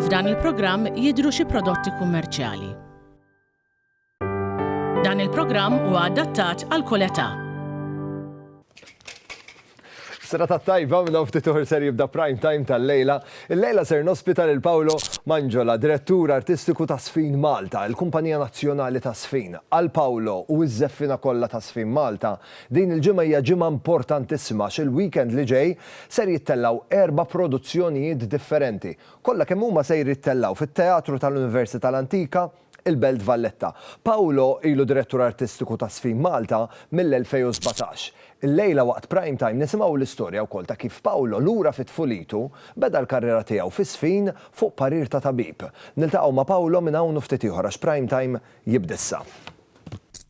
F'dan il-programm jidhru xi prodotti kummerċjali. Dan il-programm huwa adattat għal kull età. Serata tajba minn ftit uħur ser jibda prime time tal-lejla. Il-lejla ser nospita lil Paolo Mangiola, direttur artistiku ta' ż-żfin il-kumpanija nazzjonali ta' ż-żfin. Għal Paolo u ż-żeffiena kollha ta' ż-żfinMalta. Din il-ġimgħa hija ġimgħa importantissima x'il-weekend li ġej ser jittellaw 4 produzzjonijiet differenti. Kollha kemm huma ser jittellaw fit-teatru tal-universita l-antika, il-belt Valletta. Paolo ilu direttur artistiku ta' ż-żfin-Malta mill-2017. Il-lejla waqt prime time nisimgħu l-istorja wkoll ta' kif Paolo lura fit-tfulitu beda l-karriera tiegħu fl-iżfin fuq parir ta' tabib. Niltaqgħu ma' Paolo minn hawn ftit ieħor għax prime time jibdissa.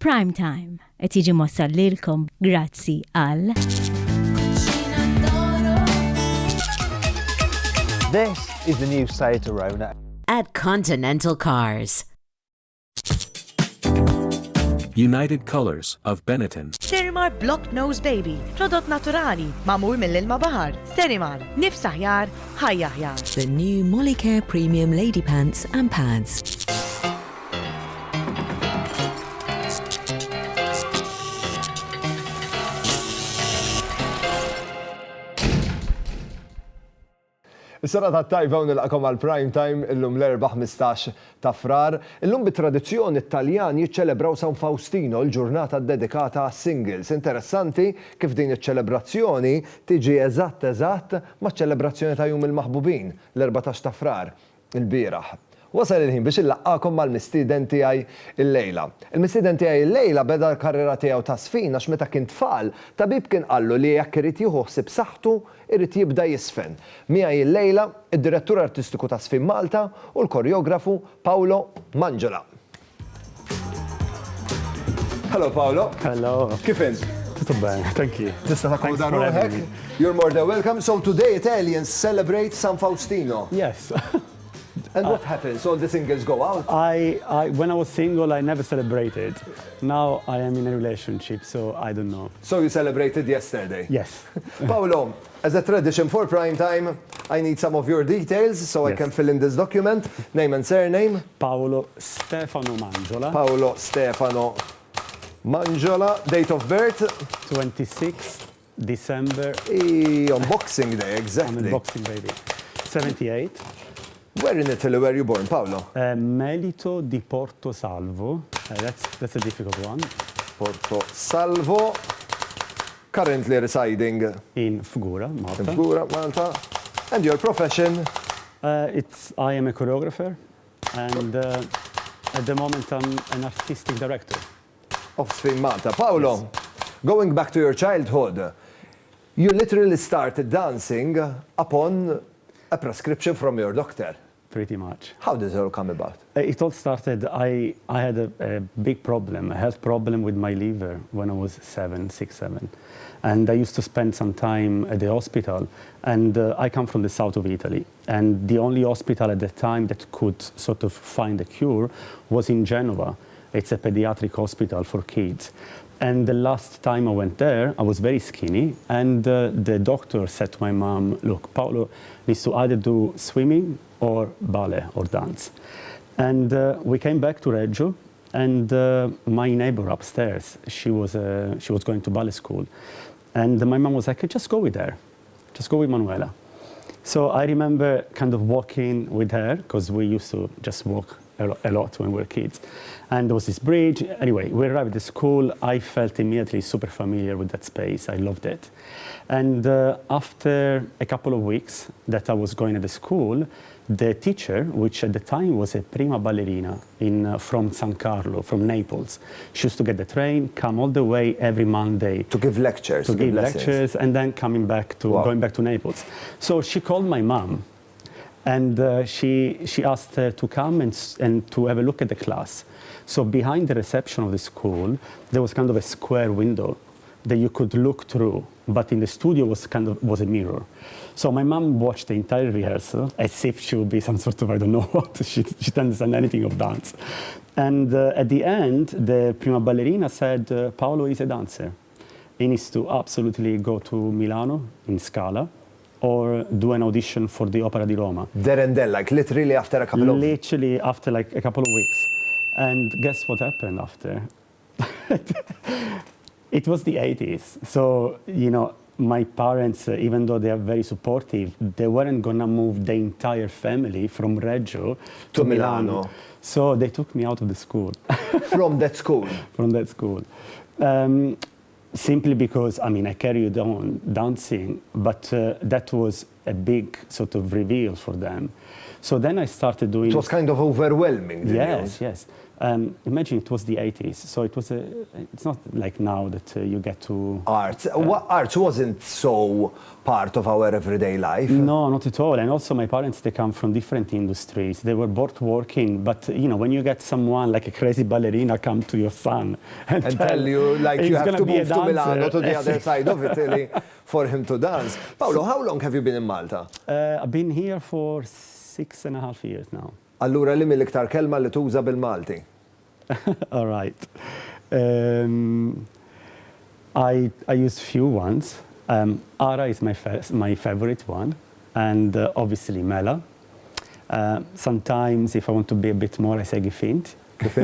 Prime time qed jiġi mossal lilkom grazzi għal This is the new Toyota Rona at Continental Cars. United Colors of Benetton. Sterimar Block Nose Baby, prodott naturali, mamur mill-ilma bahar. Sterimar, nifs aħjar, ħajja aħjar. The new Molicare Premium Lady Pants and Pads. Is-serata tajba u nilqakom għal prime time illum l-4-15 ta' Frar. Illum bit-tradizzjoni Taljan jiċċelebraw San Faustino, l-ġurnata dedikata għas singles. Interessanti kif din iċ-ċelebrazzjoni tiġi eżatt ma' ċelebrazzjoni ta' jum il-maħbubin l-14 ta' Frar il-bieraħ. Wasal il-ħin biex il-laqqakom mal-mistieden tiegħi il-lejla. Il-mistieden tiegħi il-lejla beda l-karriera tiegħu ta' ż-żfin għax meta kien tfal, tabib kien qallu li jekk irid jieħu ħsieb saħħtu irid jibda jisfen. Miegħi il-lejla id-direttur artistiku ta' ż-żfinMalta u l-koreografu Paolo Mangiola. Hello Paolo. Hello. Kif int? Tutto bene, thank you. Tista' takkomoda ruħek? You're more than welcome. So today Italians celebrate San Faustino. Yes. And what happens? So the singles go out? When I was single, I never celebrated. Now I am in a relationship, so I don't know. So you celebrated yesterday? Yes. Paolo, as a tradition for prime time, I need some of your details so I can fill in this document. Name and surname? Paolo Stefano Mangiola. Paolo Stefano Mangiola. Date of birth? 26 December. On Boxing Day, exactly. On Boxing Day. 78. Where in Italy were you born, Paolo? Melito di Porto Salvo. That's a difficult one. Porto Salvo. Currently residing in Fgura, Malta. In Fgura, Malta. And your profession? I am a choreographer, and at the moment I'm an artistic director. Of ż-żfinMalta. Paolo, going back to your childhood, you literally started dancing upon a prescription from your doctor. Pretty much. How did it all come about? It all started, I had a big problem, a health problem with my liver when I was 6, 7. And I used to spend some time at the hospital. And I come from the south of Italy. And the only hospital at the time that could sort of find a cure was in Genova. It's a pediatric hospital for kids. And the last time I went there, I was very skinny. And the doctor said to my mom, look, Paolo needs to either do swimming or ballet or dance. And we came back to Reggio, and my neighbor upstairs, she was going to ballet school. And my mom was like, just go with her. Just go with Manuela. So I remember kind of walking with her, because we used to just walk a lot when we were kids. And there was this bridge. Anyway, we arrived at the school. I felt immediately super familiar with that space. I loved it. And after a couple of weeks that I was going to the school, the teacher, which at the time was a prima ballerina from San Carlo, from Naples, she used to get the train, come all the way every Monday. To give lectures. To give lectures, and then going back to Naples. So she called my mom. And she asked her to come and to have a look at the class. So behind the reception of the school, there was kind of a square window that you could look through, but in the studio was a mirror. So my mom watched the entire rehearsal as if she would be some sort of, I don't know what, she didn't understand anything of dance. And at the end, the prima ballerina said, Paolo is a dancer. He needs to absolutely go to Milano in Scala or do an audition for the Opera di Roma. There and then, like literally after a couple of... Literally after like a couple of weeks. And guess what happened after? It was the 80s. So, you know, my parents, even though they are very supportive, they weren't gonna move the entire family from Reggio to Milano. So they took me out of the school. From that school? From that school. Simply because, I mean, I carried on dancing, but that was a big sort of reveal for them. So then I started doing... It was kind of overwhelming, the Yes, news. yes. Imagine it was the 80s, so it was it's not like now that you get to... Arts. Arts wasn't so part of our everyday life. No, not at all. And also my parents, they come from different industries. They were both working, but you know, when you get someone like a crazy ballerina come to your son and tell you like you have to move to Milano, to the dancer. other side of Italy for him to dance. Paolo, how long have you been in Malta? I've been here for 6.5 years now. Allura li mill-iktar kelma li tuża bil-Malti? All right. I use few ones. Ara is my favorite one, and obviously Mela. Sometimes, if I want to be a bit more, I say ġeffiena. If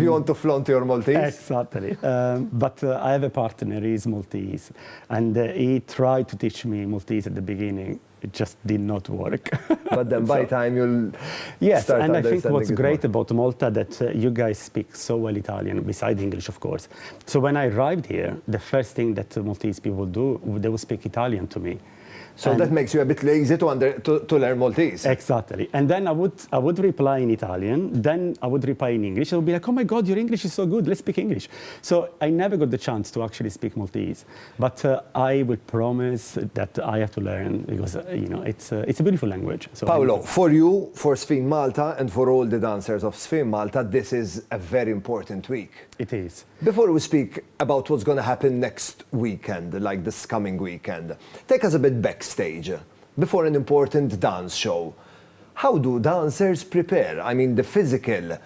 you want to flaunt your Maltese? Exactly. But I have a partner, he's Maltese, and he tried to teach me Maltese at the beginning. It just did not work. But then by time you'll yes, start and I think understanding what's it great more. about Malta that you guys speak so well Italian, besides English, of course. So when I arrived here, the first thing that Maltese people do, they will speak Italian to me. So that makes you a bit lazy to learn Maltese. Exactly. And then I would reply in Italian, then I would reply in English. I'll be like, oh my God, your English is so good, let's speak English. So I never got the chance to actually speak Maltese. But I would promise that I have to learn because, you know, it's a beautiful language. So Paolo, for you, for ż-FinMalta, and for all the dancers of ż-FinMalta, this is a very important week. It is. Before we speak about what's going to happen next weekend, like this coming weekend, take us a bit backstage. Before an important dance show, how do dancers prepare? I mean, the physical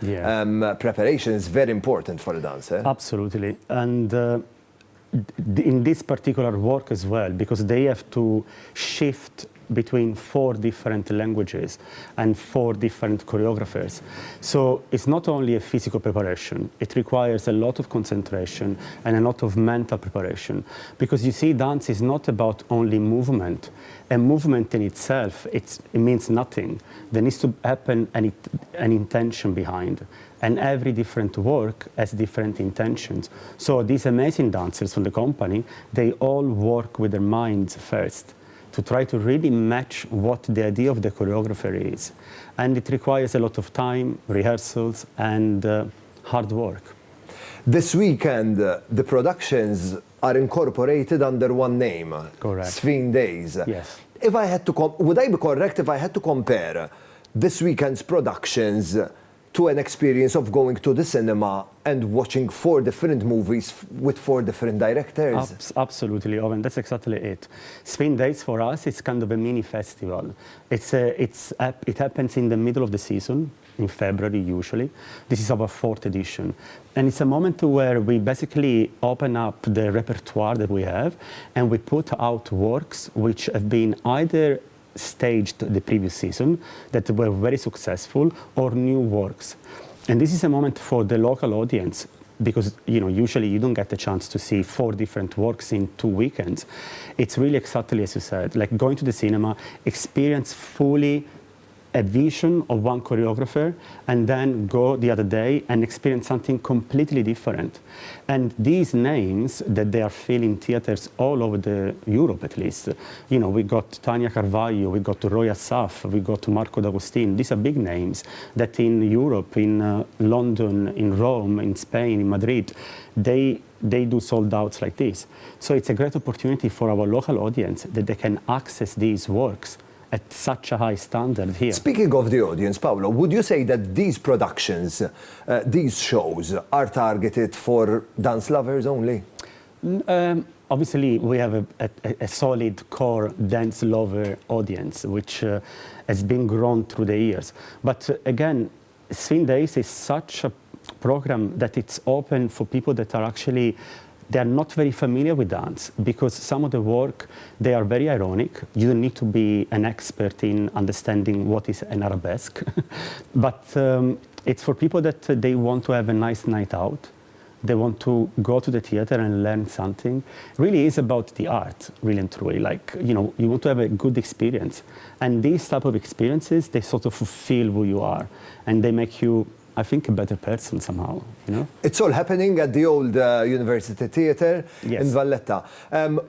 preparation is very important for a dancer. Absolutely. And in this particular work as well, because they have to shift between 4 different languages and 4 different choreographers. So it's not only a physical preparation, it requires a lot of concentration and a lot of mental preparation. Because you see, dance is not about only movement. A movement in itself, it means nothing. There needs to happen an intention behind. And every different work has different intentions. So these amazing dancers from the company, they all work with their minds first, to try to really match what the idea of the choreographer is. And it requires a lot of time, rehearsals, and hard work. This weekend, the productions are incorporated under one name. Correct. ż-FIN Days. Yes. If I had to, would I be correct if I had to compare this weekend's productions to an experience of going to the cinema and watching 4 different movies with 4 different directors? Absolutely, Owen. That's exactly it. ż-FIN Days for us, it's kind of a mini festival. It happens in the middle of the season, in February usually. This is our 4th edition. And it's a moment where we basically open up the repertoire that we have and we put out works which have been either staged the previous season that were very successful or new works. And this is a moment for the local audience because, you know, usually you don't get the chance to see 4 different works in 2 weekends. It's really exactly as you said, like going to the cinema, experience fully a vision of one choreographer and then go the other day and experience something completely different. And these names that they are filling theaters all over Europe at least, you know, we got Tania Carvalho, we got Roy Assaf, we got Marco D'Agostino. These are big names that in Europe, in London, in Rome, in Spain, in Madrid, they do sold outs like this. So it's a great opportunity for our local audience that they can access these works at such a high standard here. Speaking of the audience, Paolo, would you say that these productions, these shows, are targeted for dance lovers only? Obviously, we have a solid core dance lover audience, which has been grown through the years. But again, ż-FIN Days is such a program that it's open for people that are actually they are not very familiar with dance because some of the work, they are very ironic. You don't need to be an expert in understanding what is an arabesque. But it's for people that they want to have a nice night out. They want to go to the theater and learn something. Really is about the art, really and truly. Like, you know, you want to have a good experience. And these type of experiences, they sort of fulfill who you are. And they make you, I think, a better person somehow, you know? It's all happening at the old University Theatre in Valletta.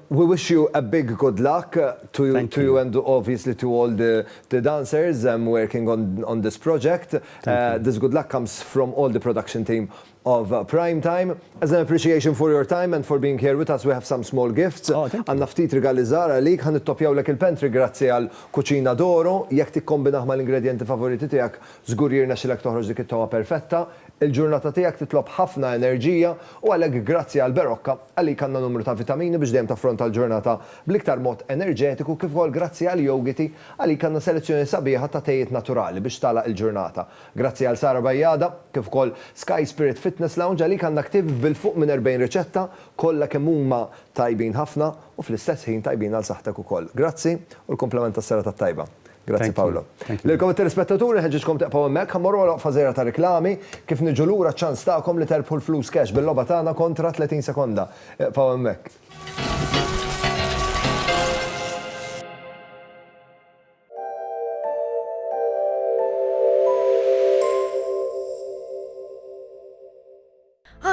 We wish you a big good luck to you and obviously to all the dancers working on this project. This good luck comes from all the production team of Prime Time. As an appreciation for your time and for being here with us, we have some small gifts. Għanna ftit rigali żgħar għalik, ħan nittopjaw lek il-pantry grazzi għal Cucina d'Oro. Jekk tikkombinaħ mal-ingredjenti favoriti tiegħek, żgur jirnexxilek toħroġ dik it-togħa perfetta. Il-ġurnata tiegħek titlob ħafna enerġija u għalhekk grazzi għal Berokka għalik għandna numru ta' vitamini biex dejjem taffronta l-ġurnata bl-iktar mod enerġetiku kif ukoll grazzi għal Yogiti għalik għandna selezzjoni sabiħa ta' tejjiet naturali biex tagħlaq il-ġurnata. Grazzi għal Sara Bajjada kif ukoll Sky Spirit Fitness Lounge għalik għandna ktib bil-fuq minn 40 riċetta kollha kemm huma tajbin ħafna u fl-istess ħin tajbin għal saħħtek ukoll. Grazzi u l-komplement tas-sera tat-tajba. Grazzi Paolo. Lilkom it-telespettaturi ħeġġitkom taqgħu hemmhekk ħammorru għal fażera ta' riklami kif niġu lura ċans tagħkom li terbħu l-flus cash bil-logħba tagħna kontra 30 sekonda. Taqgħu hemmhekk.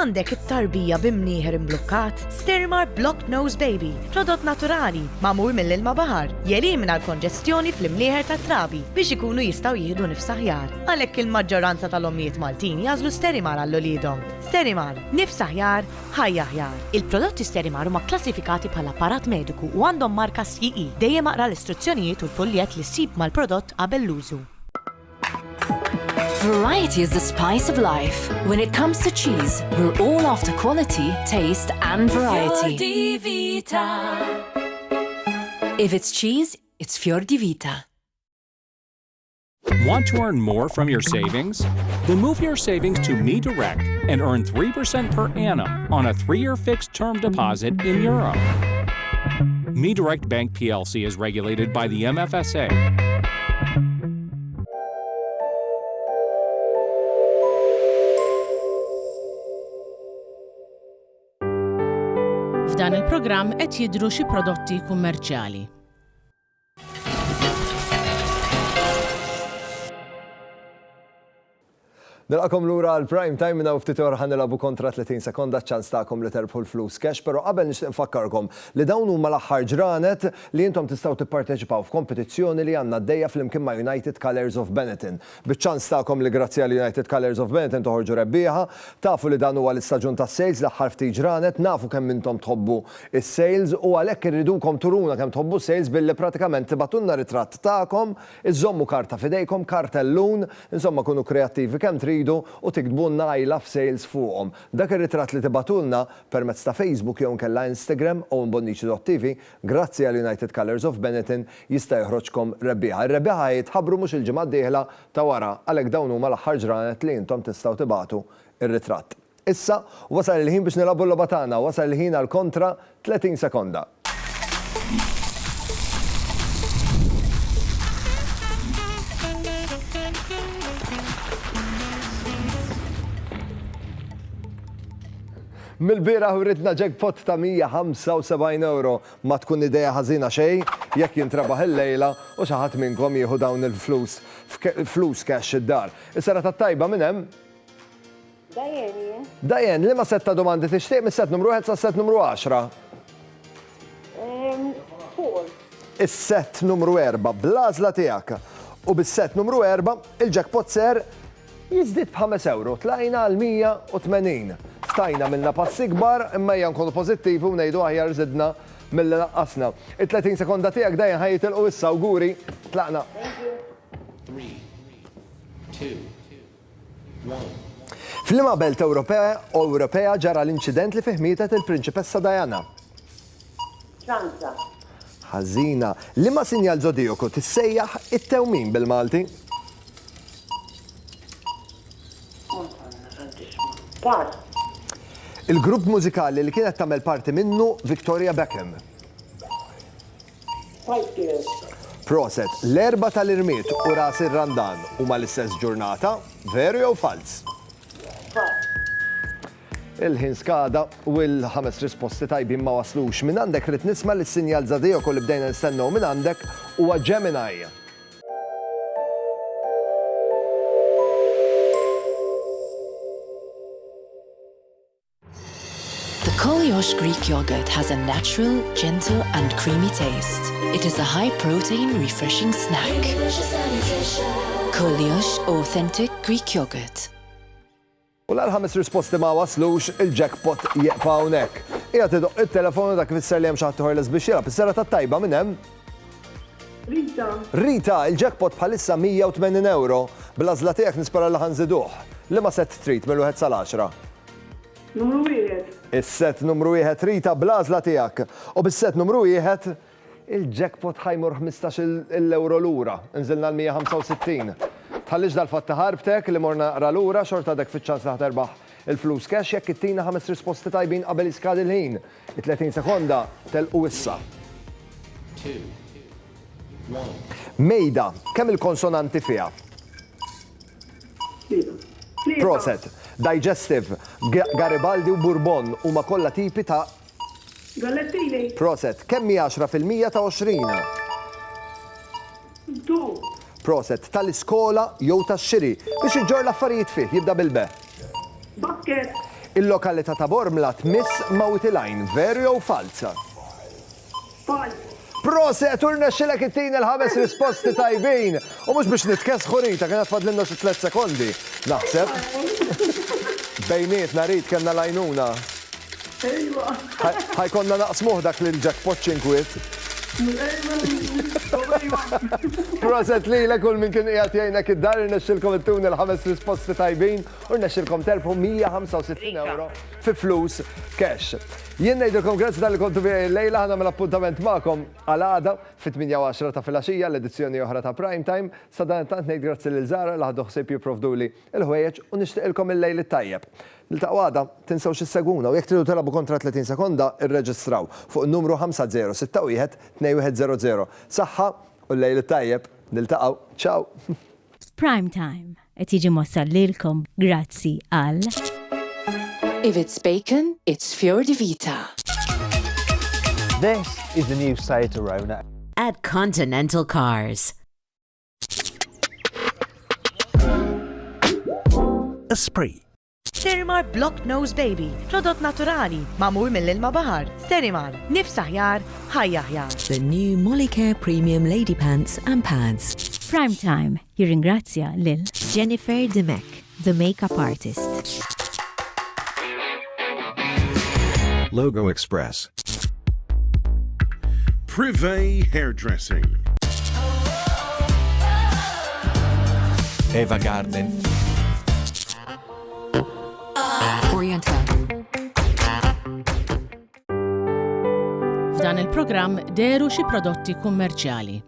Għandek it-tarbija bimnieħer imblukkat, Stirmar Blocked Nose Baby, prodott naturali, magħmul mill-ilma baħar, jelimina l-konġestjoni fl-imnieħer tat-trabi biex ikunu jistgħu jieħdu nifs aħjar. Għalhekk il-maġġoranza tal-ommijiet Maltin jażlu Stirmar għal ulidhom. Stirmar, nifs aħjar, ħajja aħjar. Il-prodotti Stirmar huma klassifikati bħala apparat mediku u għandhom marka CE. Dejjem aqra l-istruzzjonijiet u l-foljett li ssib mal-prodott qabel l-użu. Variety is the spice of life. When it comes to cheese, we're all after quality, taste, and variety. If it's cheese, it's Fior di Vita. Want to earn more from your savings? Then move your savings to Me Direct and earn 3% per annum on a 3-year fixed term deposit in euro. Me Direct Bank PLC is regulated by the MFSA. F'dan il-programm qed jidhru xi prodotti kummerċjali. Nilqakom lura għal Prime Time minna ftit ora ħanilabu kontra 30 sekonda ċans tagħkom li terbħu l-flus cash, però qabel nixtieq nfakkarkom li dawn huma l-aħħar ġranet li intom tistgħu tipparteċipaw f'kompetizzjoni li għandna għaddejja flimkien ma' United Colours of Benetton. Biċ-ċans tagħkom li grazzi għal United Colours of Benetton toħorġu rebbieħa, tafu li dan huwa l-istaġun tas-sales l-aħħar ftit ġranet, nafu kemm intom tħobbu is-sales u għalhekk irridukom turuna kemm tħobbu s-sales billi pratikament tibatulna ritratt tagħkom, iżommu karta f'idejkom, kartellun, insomma kunu kreattivi kemm tridu u tikdbunna I love sales fuqhom. Dak ir-ritratt li tibatulna permezz ta' Facebook jew nkella Instagram owenbonnici.tv grazzi għal United Colours of Benetton jista' joħroġkom rebbieħa. Ir-rebbieħa jitħabbru mhux il-ġimgħa d-dieħla ta' wara għalhekk dawn huma l-aħħar ġranet li intom tistgħu tibatu ir-ritratt. Issa wasal il-ħin biex nilagħbu l-logħba tagħna, wasal il-ħin għal kontra 30 sekonda. Mil-bira ridna jackpot ta' 175 euro ma tkun idea ħażina xejn jekk jintrabaħ il-lejla u xi ħadd minnkom jieħu dawn il-flus cash id-dar. Is-sera tat-tajba minn hemm? Dajen, liema setta domandi tixtieq mis-set numru 1 sa set numru 10? Is-set numru 4 bl-għażla tiegħek. U bis-set numru 4 il-jackpot ser jiżdied b'5 euro, tlajna għal 180. Stajna minna passi kbar, imma nkunu pożittivi u ngħidu aħjar żidna milli naqqasna. Il-30 sekonda tiegħek dejjem ħajtilqu issa awguri, tlaqna. 3, 2, 1. Fl-liema belt Ewropea ġara l-inċident li fih mietet il-Prinċipessa Diana. Franza. Ħażina. Liema sinjal żodioku tissejjaħ it-tewmin bil-Malti? Il-grupp mużikali li kienet tagħmel parti minnu Victoria Beckham. Proset, l-erba tal-irmiet u ras ir-randan huma l-istess ġurnata, veru jew fals? Il-ħin skada u l-5 risposti tajbin ma waslux minn għandek rid nisma' lis-sinjal żadejok li bdejna nistennew minn għandek huwa Gemini. The kollha Greek yogurt has a natural, gentle and creamy taste. It is a high-protein, refreshing snack. Kollha authentic Greek yogurt. U l-5 risposti ma waslux il-jackpot jeqpa' hawnhekk. Hija tidoq it-telefonu dak ifisser li hemm xi ħadd ieħor lesbiex jilgħab. Is-sera tat-tajba minn hemm? Rita, il-jackpot bħalissa €180. Bl-għażla tiegħek nispera li ħanżiduh. Liema set trid mill-1 sal-10? Numru 1. Is-set numru 1 Rita bl-għażla tiegħek. U bis-set numru 1 il-jackpot ħajmur €15 lura. Inżilna l-165. Tħallix dal-fatta ħarbtek li morna naqra lura xorta dek fiċ-ċans li ħterbaħ il-flus cash jekk ittina 5 risposti tajbin qabel jiskad il-ħin. 30 sekonda telqu issa. Mejda, kemm il-konsonanti fiha? Proset, digestive, Garibaldi u Bourbon huma kollha tipi ta' Gallettini. Proset, kemm hi 10% ta' 20? Proset, tal-iskola jew tax-xiri biex iġġor l-affarijiet fih jibda bil-be. Basket. Il-lokalità ta' Bormla tmiss Mawtilajn, veru jew falsa? Fals. Proset, urnexxilek ittina l-5 risposti tajbin. U mhux biex nitkesħu Rita, kienet fadlinna xi 3 sekondi. Naħseb. Bejnietna Rit kellna lajnuna. Ħajkonna naqsmuh dak lil-jackpot ċinkwiet. Proset li l-kull minn kien qiegħed jgħinek id-dar irnexxilkom ittuni l-5 risposti tajbin u rnexxilkom terpu €165 fi flus cash. Jien ngħidilkom grazzi tal-li kontu bija l-lejla ħana mill-appuntament magħkom għal għada fit-8 ta' filgħaxija l-edizzjoni oħra ta' Prime Time. Sa dan tant ngħid grazzi lil Żara li ħadu ħsieb jipprovduli l-ħwejjeġ u nixtieqilkom il-lejl it-tajjeb. Niltaqgħu għada tinsewx isseguna u jekk tridu tilagħbu kontra 30 sekonda irreġistraw fuq in-numru 5061 2100. Saħħa u l-lejl it-tajjeb. Niltaqgħu. Ciao. Prime Time qed jiġi mossal lilkom grazzi għal If it's bacon, it's Fior di Vita. This is the new Sata Rona. At Continental Cars. Esprit. Sterimar Block Nose Baby, prodott naturali, mamur mill-ilma bahar. Sterimar, nifs aħjar, ħajja aħjar. The new Molicare Premium Lady Pants and Pads. Prime Time jirringrazzja lil Jennifer Demek, the makeup artist. Logo Express. Privé Hairdressing. Eva Garden. Oriental. F'dan il-programm deru xi prodotti kummerċjali.